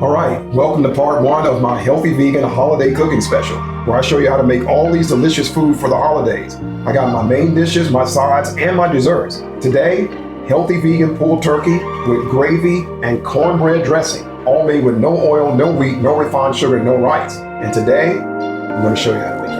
All right, welcome to part one of my Healthy Vegan Holiday Cooking Special, where I show you how to make all these delicious food for the holidays. I got my main dishes, my sides, and my desserts. Today, healthy vegan pulled turkey with gravy and cornbread dressing, all made with no oil, no wheat, no refined sugar, no rice. And today, I'm going to show you how to make it.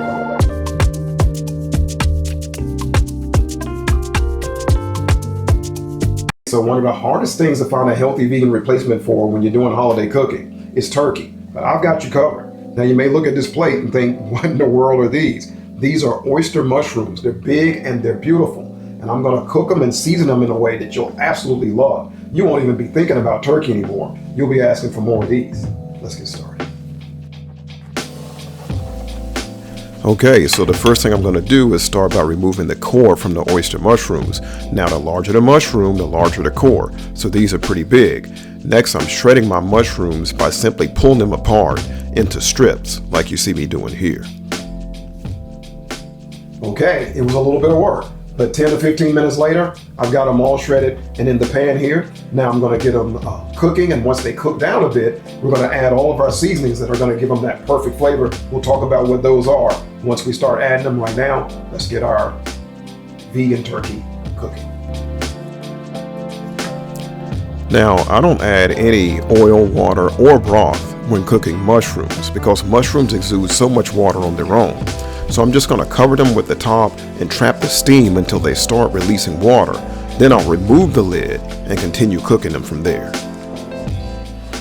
So one of the hardest things to find a healthy vegan replacement for when you're doing holiday cooking is turkey, but I've got you covered. Now you may look at this plate and think, what in the world are these? These are oyster mushrooms. They're big and they're beautiful. And I'm gonna cook them and season them in a way that you'll absolutely love. You won't even be thinking about turkey anymore. You'll be asking for more of these. Let's get started. Okay, so the first thing I'm going to do is start by removing the core from the oyster mushrooms. Now the larger the mushroom, the larger the core. So these are pretty big. Next, I'm shredding my mushrooms by simply pulling them apart into strips like you see me doing here. Okay, it was a little bit of work, but 10 to 15 minutes later, I've got them all shredded and in the pan here. Now I'm going to get them cooking, and once they cook down a bit, we're going to add all of our seasonings that are going to give them that perfect flavor. We'll talk about what those are once we start adding them. Right now, let's get our vegan turkey cooking. Now, I don't add any oil, water, or broth when cooking mushrooms because mushrooms exude so much water on their own. So I'm just going to cover them with the top and trap the steam until they start releasing water. Then I'll remove the lid and continue cooking them from there.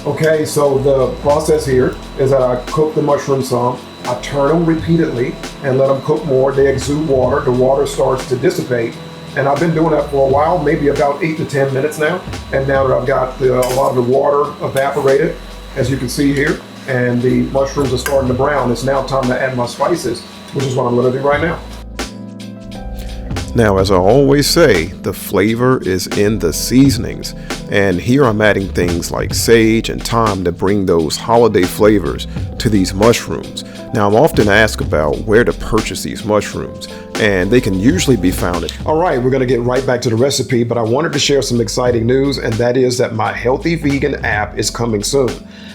Okay, so the process here is that I cook the mushrooms some. I turn them repeatedly and let them cook more. They exude water. The water starts to dissipate. And I've been doing that for a while, maybe about 8 to 10 minutes now. And now that I've got a lot of the water evaporated, as you can see here, and the mushrooms are starting to brown, it's now time to add my spices, which is what I'm going to do right now. Now, as I always say, the flavor is in the seasonings. And here I'm adding things like sage and thyme to bring those holiday flavors to these mushrooms. Now, I'm often asked about where to purchase these mushrooms, and they can usually be found at... All right, we're going to get right back to the recipe, but I wanted to share some exciting news, and that is that my Healthy Vegan app is coming soon.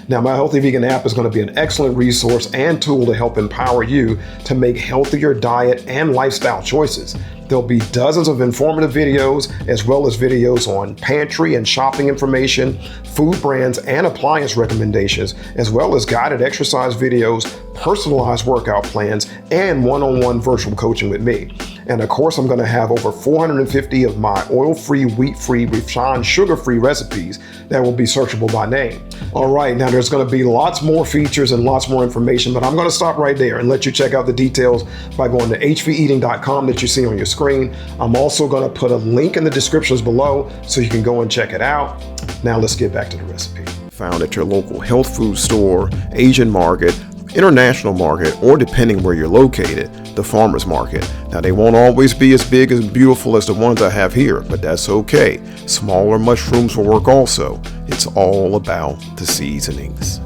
Now, my Healthy Vegan app is going to be an excellent resource and tool to help empower you to make healthier diet and lifestyle choices. There'll be dozens of informative videos, as well as videos on pantry and shopping information, food brands and appliance recommendations, as well as guided exercise videos, personalized workout plans, and one-on-one virtual coaching with me. And of course, I'm going to have over 450 of my oil-free, wheat-free, refined, sugar-free recipes that will be searchable by name. All right, now there's going to be lots more features and lots more information, but I'm going to stop right there and let you check out the details by going to hveating.com that you see on your screen. I'm also going to put a link in the descriptions below so you can go and check it out. Now let's get back to the recipe. Found at your local health food store, Asian market, international market, or depending where you're located, the farmer's market. Now, they won't always be as big and beautiful as the ones I have here, but that's okay. Smaller mushrooms will work also. It's all about the seasonings.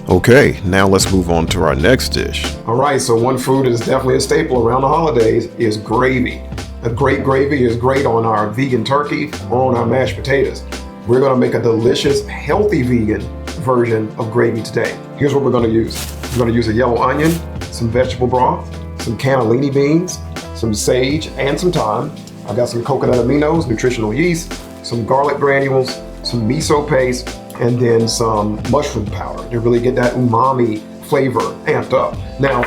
Okay, now let's move on to our next dish. All right, so one food that is definitely a staple around the holidays is gravy. A great gravy is great on our vegan turkey or on our mashed potatoes. We're going to make a delicious, healthy vegan version of gravy today. Here's what we're going to use. We're going to use a yellow onion, some vegetable broth, some cannellini beans, some sage, and some thyme. I've got some coconut aminos, nutritional yeast, some garlic granules, some miso paste, and then some mushroom powder to really get that umami flavor amped up. Now,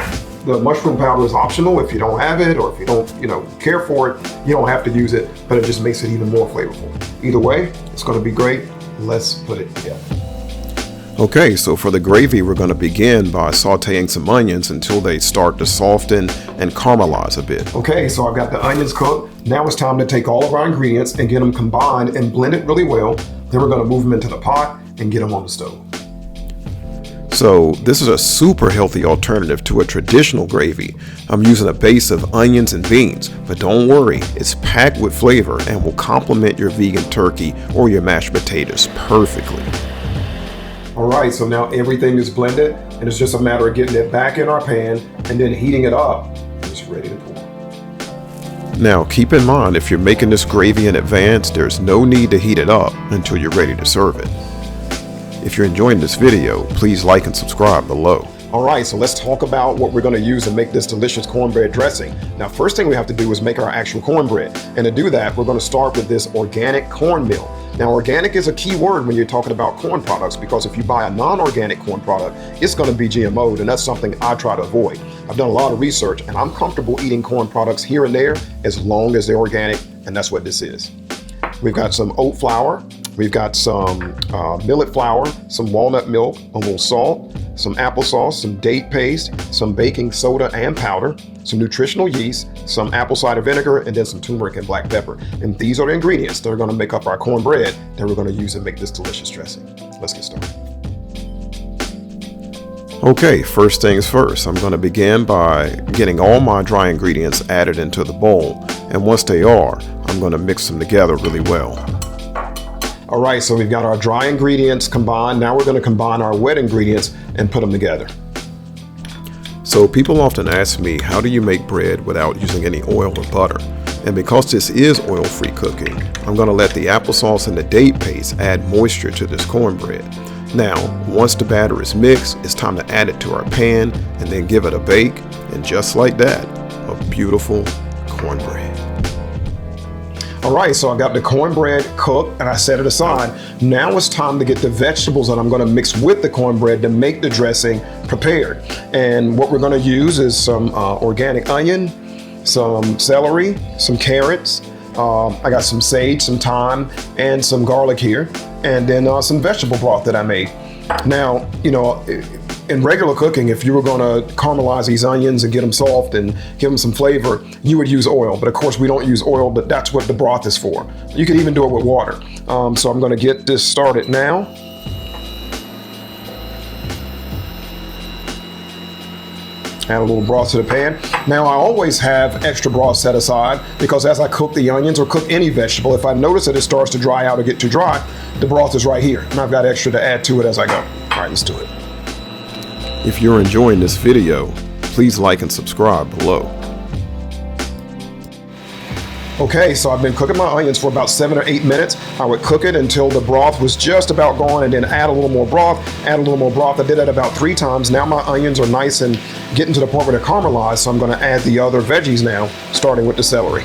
the mushroom powder is optional if you don't have it or if you don't, care for it. You don't have to use it, but it just makes it even more flavorful. Either way, it's going to be great. Let's put it together. Okay, so for the gravy, we're going to begin by sauteing some onions until they start to soften and caramelize a bit. Okay, so I've got the onions cooked. Now it's time to take all of our ingredients and get them combined and blend it really well. Then we're going to move them into the pot and get them on the stove. So this is a super healthy alternative to a traditional gravy. I'm using a base of onions and beans, but don't worry, it's packed with flavor and will complement your vegan turkey or your mashed potatoes perfectly. All right, so now everything is blended and it's just a matter of getting it back in our pan and then heating it up. It's ready to pour. Now keep in mind, if you're making this gravy in advance, there's no need to heat it up until you're ready to serve it. If you're enjoying this video, please like and subscribe below. All right, so let's talk about what we're going to use to make this delicious cornbread dressing. Now, first thing we have to do is make our actual cornbread. And to do that, we're going to start with this organic cornmeal. Now, organic is a key word when you're talking about corn products, because if you buy a non-organic corn product, it's going to be GMO'd, and that's something I try to avoid. I've done a lot of research, and I'm comfortable eating corn products here and there as long as they're organic, and that's what this is. We've got some oat flour, we've got some millet flour, some walnut milk, a little salt, some applesauce, some date paste, some baking soda and powder, some nutritional yeast, some apple cider vinegar, and then some turmeric and black pepper. And these are the ingredients that are going to make up our cornbread that we're going to use to make this delicious dressing. Let's get started. Okay, first things first, I'm going to begin by getting all my dry ingredients added into the bowl. And once they are, I'm going to mix them together really well. All right, so we've got our dry ingredients combined. Now we're going to combine our wet ingredients and put them together. So people often ask me, how do you make bread without using any oil or butter? And because this is oil-free cooking, I'm going to let the applesauce and the date paste add moisture to this cornbread. Now, once the batter is mixed, it's time to add it to our pan and then give it a bake. And just like that, a beautiful cornbread. All right, so I got the cornbread cooked and I set it aside. Now it's time to get the vegetables that I'm going to mix with the cornbread to make the dressing prepared. And what we're going to use is some organic onion, some celery, some carrots. I got some sage, some thyme, and some garlic here, and then some vegetable broth that I made. Now, you know, in regular cooking, if you were going to caramelize these onions and get them soft and give them some flavor, you would use oil. But of course, we don't use oil, but that's what the broth is for. You could even do it with water. So I'm going to get this started now. Add a little broth to the pan. Now, I always have extra broth set aside because as I cook the onions or cook any vegetable, if I notice that it starts to dry out or get too dry, the broth is right here. And I've got extra to add to it as I go. All right, let's do it. If you're enjoying this video, please like and subscribe below. Okay, so I've been cooking my onions for about 7 or 8 minutes. I would cook it until the broth was just about gone and then add a little more broth, add a little more broth. I did that about 3 times. Now my onions are nice and getting to the point where they're caramelized, so I'm going to add the other veggies now, starting with the celery.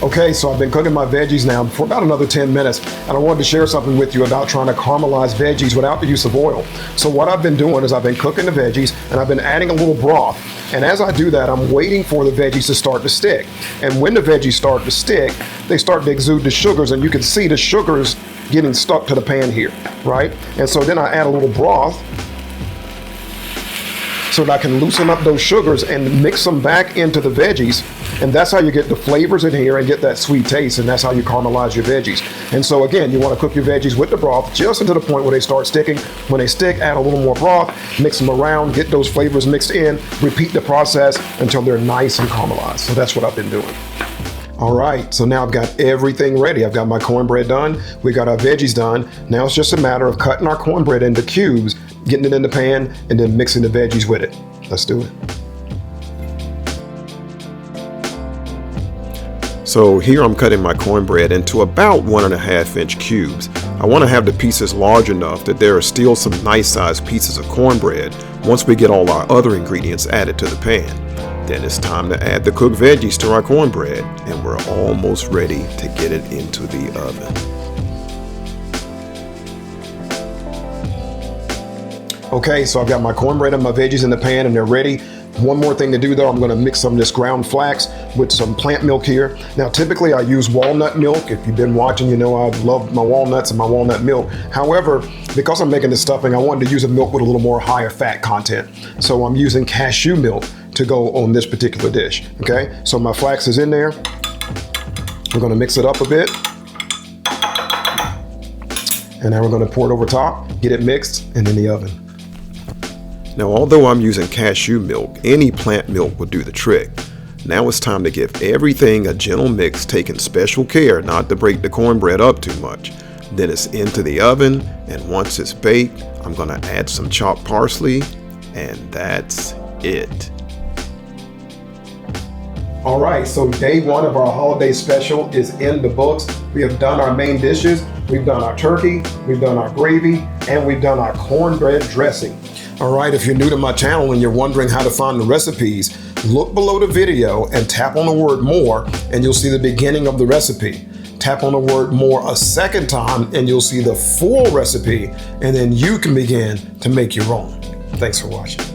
Okay, so I've been cooking my veggies now for about another 10 minutes, and I wanted to share something with you about trying to caramelize veggies without the use of oil. So what I've been doing is I've been cooking the veggies, and I've been adding a little broth. And as I do that, I'm waiting for the veggies to start to stick. And when the veggies start to stick, they start to exude the sugars, and you can see the sugars getting stuck to the pan here, right? And so then I add a little broth so that I can loosen up those sugars and mix them back into the veggies. And that's how you get the flavors in here and get that sweet taste, and that's how you caramelize your veggies. And so again, you want to cook your veggies with the broth just until the point where they start sticking. When they stick, add a little more broth, mix them around, get those flavors mixed in, repeat the process until they're nice and caramelized. So that's what I've been doing. All right, so now I've got everything ready. I've got my cornbread done. We got our veggies done. Now it's just a matter of cutting our cornbread into cubes, getting it in the pan, and then mixing the veggies with it. Let's do it. So here I'm cutting my cornbread into about 1.5 inch cubes. I want to have the pieces large enough that there are still some nice sized pieces of cornbread once we get all our other ingredients added to the pan. Then it's time to add the cooked veggies to our cornbread, and we're almost ready to get it into the oven. Okay, so I've got my cornbread and my veggies in the pan and they're ready. One more thing to do though, I'm going to mix some of this ground flax with some plant milk here. Now typically I use walnut milk. If you've been watching, you know I love my walnuts and my walnut milk. However, because I'm making this stuffing, I wanted to use a milk with a little more higher fat content. So I'm using cashew milk to go on this particular dish. Okay, so my flax is in there. We're going to mix it up a bit. And now we're going to pour it over top, get it mixed, and in the oven. Now, although I'm using cashew milk, any plant milk will do the trick. Now it's time to give everything a gentle mix, taking special care not to break the cornbread up too much. Then it's into the oven, and once it's baked, I'm going to add some chopped parsley, and that's it. All right, so day one of our holiday special is in the books. We have done our main dishes, we've done our turkey, we've done our gravy, and we've done our cornbread dressing. All right, if you're new to my channel and you're wondering how to find the recipes, look below the video and tap on the word more and you'll see the beginning of the recipe. Tap on the word more a second time and you'll see the full recipe, and then you can begin to make your own. Thanks for watching.